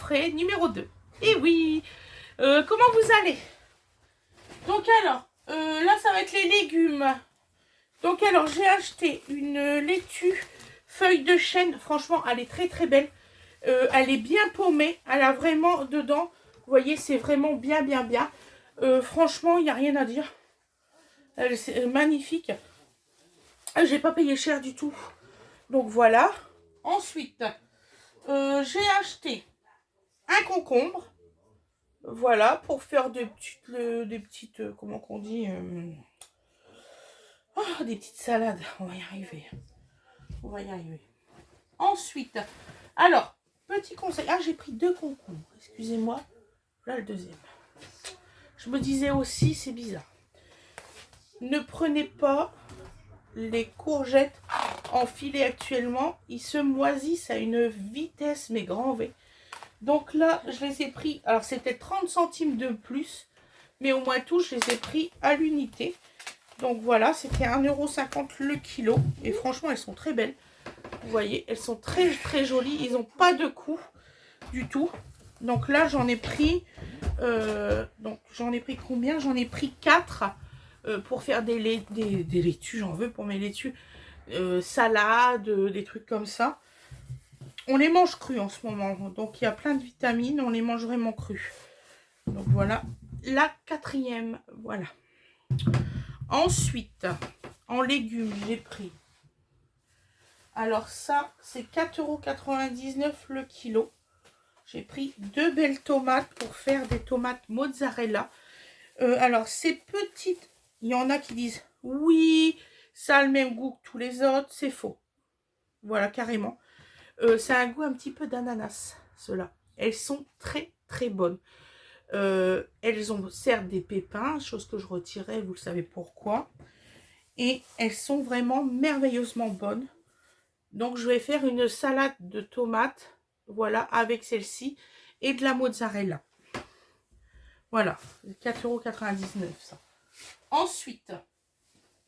coffret numéro 2. Et oui, comment vous allez? Donc alors, là ça va être les légumes. Donc alors, j'ai acheté une laitue feuille de chêne. Franchement, elle est très très belle. Elle est bien paumée. Elle a vraiment dedans, vous voyez, c'est vraiment bien. Franchement, il n'y a rien à dire. C'est magnifique. J'ai pas payé cher du tout. Donc voilà. Ensuite, j'ai acheté un concombre. Voilà, pour faire des petites comment qu'on dit, des petites salades. On va y arriver. On va y arriver. Ensuite, alors, petit conseil. Ah, j'ai pris 2 concombres. Excusez-moi. Là, le deuxième. Je me disais aussi, c'est bizarre. Ne prenez pas les courgettes enfilées actuellement. Ils se moisissent à une vitesse, mais grand V. Donc là, je les ai pris. Alors, c'était 30 centimes de plus. Mais au moins tout, je les ai pris à l'unité. Donc voilà, c'était 1,50 € le kilo. Et franchement, elles sont très belles. Vous voyez, elles sont très très jolies. Ils n'ont pas de coup du tout. Donc là, j'en ai pris. J'en ai pris combien? J'en ai pris 4 pour faire des laitues. J'en veux pour mes laitues. Salades, des trucs comme ça. On les mange crus en ce moment. Donc il y a plein de vitamines. On les mange vraiment crus. Donc voilà. La 4e. Voilà. Ensuite, en légumes, j'ai pris. Alors ça, c'est 4,99 € le kilo. J'ai pris 2 belles tomates pour faire des tomates mozzarella. Alors, ces petites, il y en a qui disent, oui, ça a le même goût que tous les autres. C'est faux. Voilà, carrément. Ça a un goût un petit peu d'ananas, ceux-là. Elles sont très, très bonnes. Elles ont certes des pépins, chose que je retirais, vous le savez pourquoi. Et elles sont vraiment merveilleusement bonnes. Donc, je vais faire une salade de tomates. Voilà, avec celle-ci et de la mozzarella. Voilà, 4,99 € ça. Ensuite,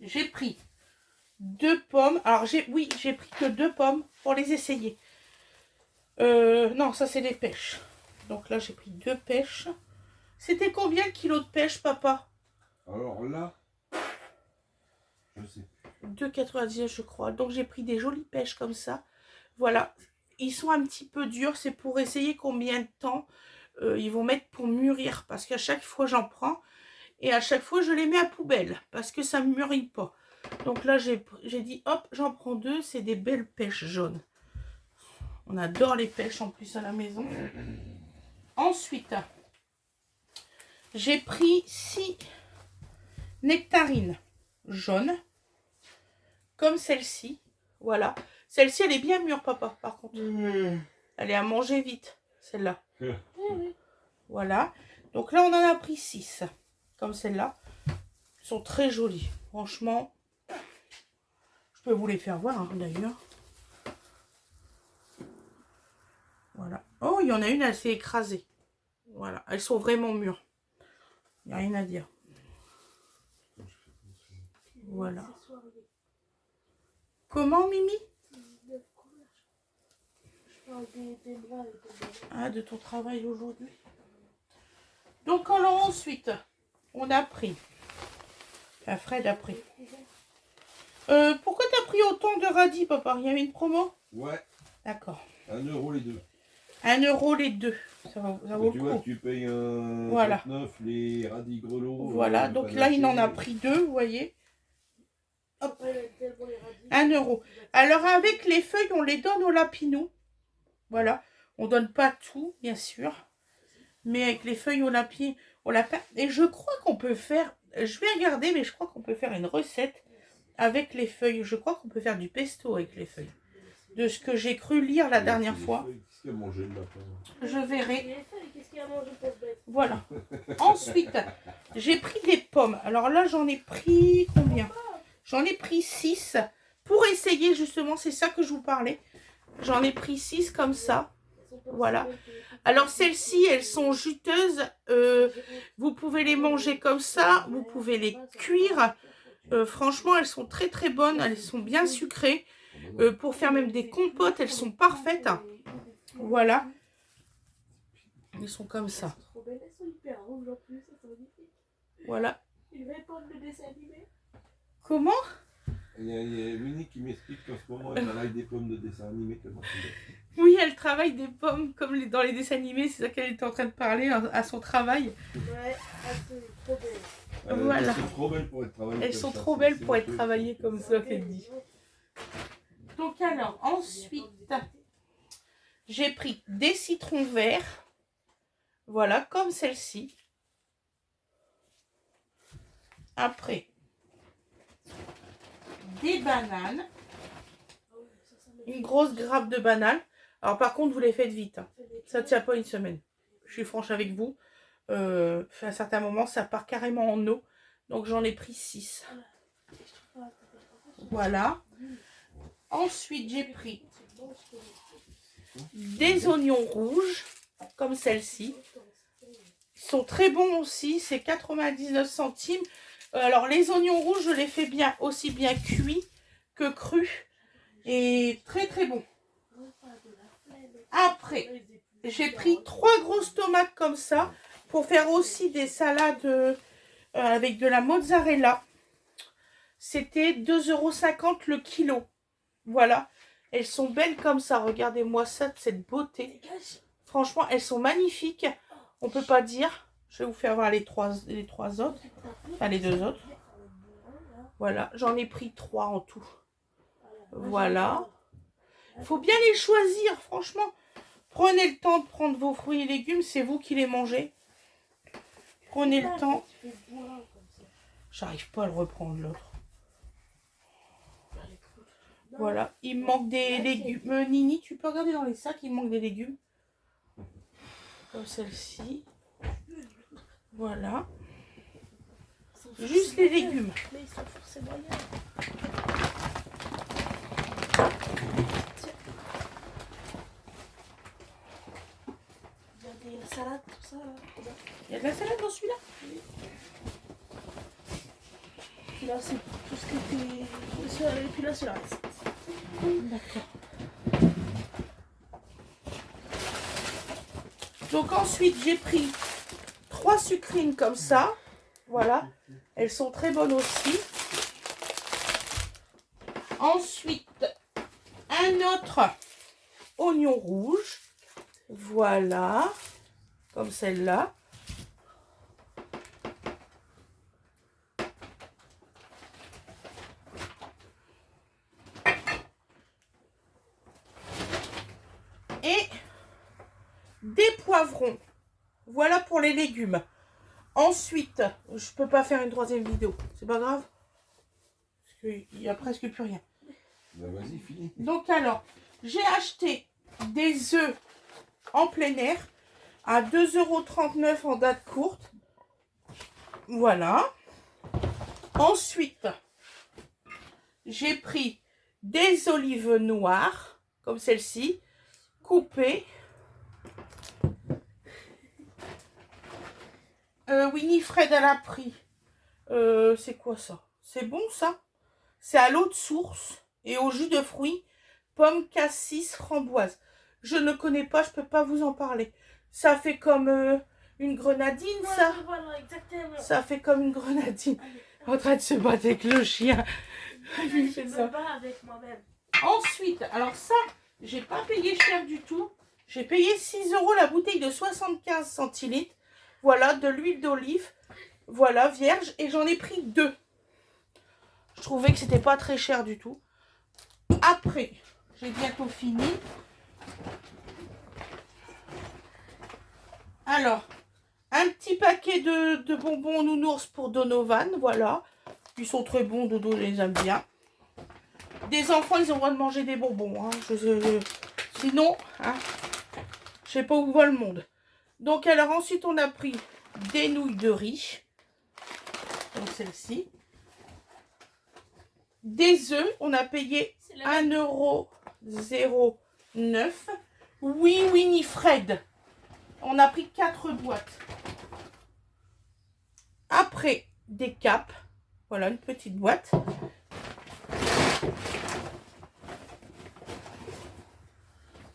j'ai pris 2 pommes. Alors, j'ai pris que 2 pommes pour les essayer. Non, ça c'est des pêches. Donc là, j'ai pris 2 pêches. C'était combien le kilo de pêche, papa? Alors là, je sais plus. 2,99 € je crois. Donc, j'ai pris des jolies pêches comme ça. Voilà. Ils sont un petit peu durs, c'est pour essayer combien de temps ils vont mettre pour mûrir. Parce qu'à chaque fois, j'en prends et à chaque fois, je les mets à poubelle parce que ça ne mûrit pas. Donc là, j'ai dit, hop, j'en prends 2. C'est des belles pêches jaunes. On adore les pêches en plus à la maison. Ensuite, j'ai pris 6 nectarines jaunes. Comme celle-ci. Voilà. Celle-ci, elle est bien mûre, papa, par contre. Elle est à manger vite, celle-là. Voilà. Donc là, on en a pris 6. Comme celle-là. Elles sont très jolies. Franchement, je peux vous les faire voir, hein, d'ailleurs. Voilà. Oh, il y en a une, elle s'est écrasée. Voilà. Elles sont vraiment mûres. Il n'y a rien à dire. Voilà. Comment, Mimi? Ah, de ton travail aujourd'hui. Donc, alors ensuite, on a pris. Enfin, Fred a pris. Pourquoi t'as pris autant de radis, papa? Il y avait une promo? Ouais. D'accord. 1 € les 2. 1 € les 2. Ça vaut le Tu coup. vois, tu payes un Voilà. 39 les radis grelots. Voilà, donc là, il en a pris 2, vous voyez. Hop. 1 €. Alors, avec les feuilles, on les donne au lapinou. Voilà. On donne pas tout, bien sûr. Mais avec les feuilles au lapin. Et je crois qu'on peut faire... Je vais regarder, mais je crois qu'on peut faire une recette avec les feuilles. Je crois qu'on peut faire du pesto avec les feuilles. De ce que j'ai cru lire la dernière fois. Qu'est-ce qu'il a mangé le lapin? Je verrai. Voilà. Ensuite, j'ai pris des pommes. Alors là, j'en ai pris combien? J'en ai pris 6 pour essayer justement. C'est ça que je vous parlais. J'en ai pris 6 comme ça. Voilà. Alors celles-ci, elles sont juteuses. Vous pouvez les manger comme ça. Vous pouvez les cuire. Franchement, elles sont très très bonnes. Elles sont bien sucrées. Pour faire même des compotes, elles sont parfaites. Voilà. Ils sont comme ça. Elles sont trop belles, elles sont hyper rouges en plus, elles sont magnifiques. Voilà. Une vraie pomme de dessin animé. Comment? Il y a Winnie qui m'explique qu'en ce moment, elle travaille des pommes de dessin animé tellement c'est bien. Oui, elle travaille des pommes comme dans les dessins animés. C'est ça qu'elle était en train de parler à son travail. Ouais, elles sont trop belles. Voilà. Elles sont trop belles pour être travaillées Elles comme sont ça, trop c'est- belles c'est pour être honteux. travaillées comme ça, qu'elle dit. Donc alors, ensuite, j'ai pris des citrons verts. Voilà, comme celle-ci. Après, des bananes. Une grosse grappe de bananes. Alors par contre, vous les faites vite. Hein. Ça ne tient pas une semaine. Je suis franche avec vous. À un certain moment, ça part carrément en eau. Donc j'en ai pris 6. Voilà. Ensuite, j'ai pris des oignons rouges, comme celle-ci. Ils sont très bons aussi, c'est 99 centimes. Alors les oignons rouges, je les fais bien, aussi bien cuits que crus. Et très très bon. Après, j'ai pris 3 grosses tomates comme ça pour faire aussi des salades avec de la mozzarella. C'était 2,50 € le kilo. Voilà. Elles sont belles comme ça. Regardez-moi ça, cette beauté. Franchement, elles sont magnifiques. On peut pas dire. Je vais vous faire voir les trois autres. Enfin, les 2 autres. Voilà. J'en ai pris 3 en tout. Voilà. Il faut bien les choisir, franchement. Prenez le temps de prendre vos fruits et légumes. C'est vous qui les mangez. Prenez le temps. J'arrive pas à le reprendre, l'autre. Voilà. Il me manque des légumes. Nini, tu peux regarder dans les sacs, il me manque des légumes. Comme celle-ci. Voilà. Juste les légumes. Mais ils sont forcément moyens. Regardez la salade, tout ça. Il y a de la salade dans celui-là? Puis là, c'est tout ce qui était. Et puis là, c'est la recette. D'accord. Donc ensuite, j'ai pris 3 sucrines comme ça. Voilà. Elles sont très bonnes aussi. Ensuite, un autre oignon rouge. Voilà. Comme celle-là. Et des poivrons. Voilà pour les légumes. Ensuite, je peux pas faire une 3e vidéo. C'est pas grave. Parce qu'il y a presque plus rien. Ben vas-y, finis. Donc alors, j'ai acheté des œufs en plein air à 2,39 € en date courte. Voilà. Ensuite, j'ai pris des olives noires, comme celle-ci, coupées. Winifred, elle a pris. C'est quoi ça? C'est bon ça? C'est à l'eau de source et au jus de fruits, pommes, cassis, framboise. Je ne connais pas, je peux pas vous en parler. Ça fait comme une grenadine, ça. Voilà, exactement. Ça fait comme une grenadine. En train de se battre avec le chien. Il fait Je ça. me bats avec moi-même. Ensuite, alors ça, j'ai pas payé cher du tout. J'ai payé 6 € la bouteille de 75 centilitres. Voilà, de l'huile d'olive. Voilà, vierge. Et j'en ai pris 2. Je trouvais que c'était pas très cher du tout. Après, j'ai bientôt fini. Alors, un petit paquet de bonbons nounours pour Donovan. Voilà. Ils sont très bons, Dodo les aime bien. Des enfants, ils ont le droit de manger des bonbons. Hein. Sinon, hein, je sais pas où va le monde. Donc, alors ensuite, on a pris des nouilles de riz. Comme celle-ci. Des œufs, on a payé 1,09 €. Oui, Winifred. On a pris 4 boîtes. Après, des capes. Voilà, une petite boîte.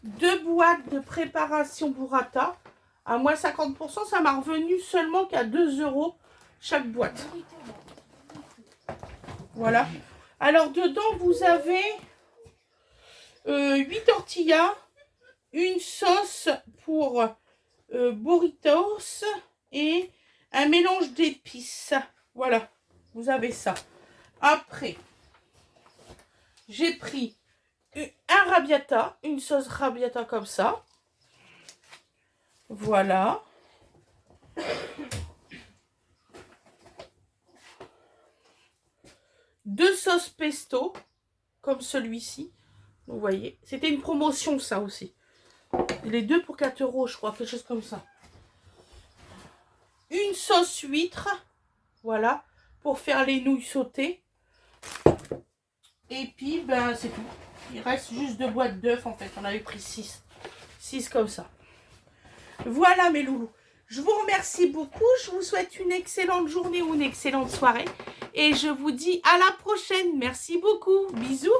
Deux boîtes de préparation burrata. À moins 50%, ça m'a revenu seulement qu'à 2 € chaque boîte. Voilà. Alors, dedans, vous avez 8 tortillas, une sauce pour burritos et un mélange d'épices. Voilà, vous avez ça. Après, j'ai pris un rabiata, une sauce rabiata comme ça. Voilà. Deux sauces pesto, comme celui-ci. Vous voyez, c'était une promotion ça aussi. Les deux pour 4 €, je crois, quelque chose comme ça. Une sauce huître, voilà, pour faire les nouilles sautées. Et puis, ben, c'est tout. Il reste juste 2 boîtes d'œufs, en fait. On avait pris 6. 6 comme ça. Voilà, mes loulous. Je vous remercie beaucoup. Je vous souhaite une excellente journée ou une excellente soirée. Et je vous dis à la prochaine. Merci beaucoup. Bisous.